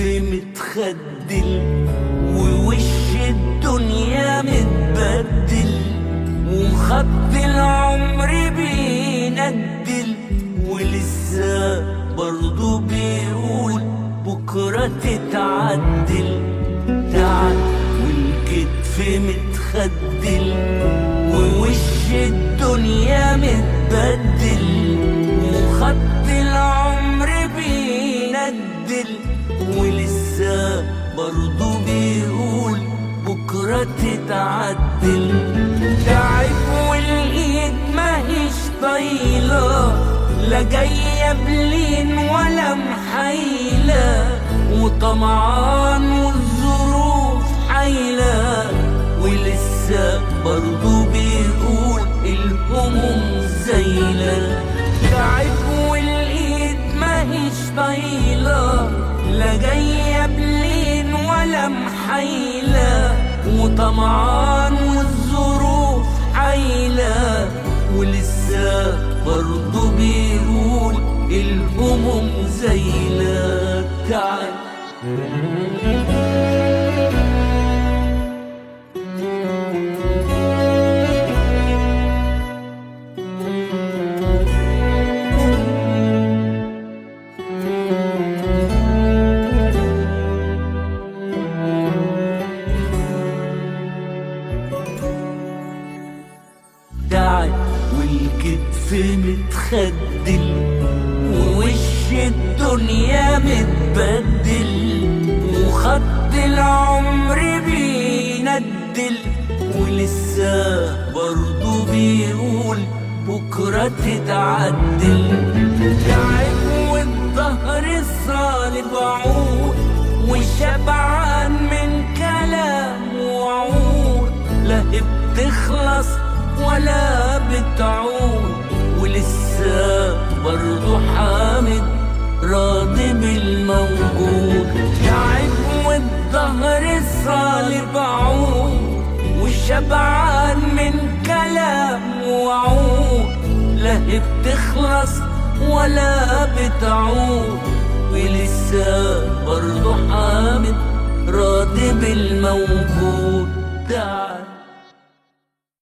متخدل ووش الدنيا متبدل وخط العمر بيندل ولسه برضه بيقول بكرة تتعدل. تعال والكتف متخدل ووش الدنيا متبدل وخط العمر بيندل ولسه برضه بيقول بكرة تتعدل. تعب والايد ماهيش طايلة لا جاية بلين ولا محايلة وطمعان والظروف حايلة ولسه برضه بيقول الهموم زايلة. تعب والايد ماهيش طايلة لا جاية بلين ولا محايلة وطمعان والظروف حايلة ولسه برضه بيقول الهموم زايلة. تعال تعب والكتف متخدل ووش الدنيا متبدل وخط العمر بيندل ولسه برضه بيقول بكرة تتعدل. تعب والظهر الصالب عود وشبعان من كلام وعود لا بتخلص ولا بتعود ولسه برضه حامد راضي بالموجود. تعب والظهر الصالب عود وشبعان من كلام وعود لا بتخلص ولا بتعود ولسه برضه حامد راضي بالموجود. تعال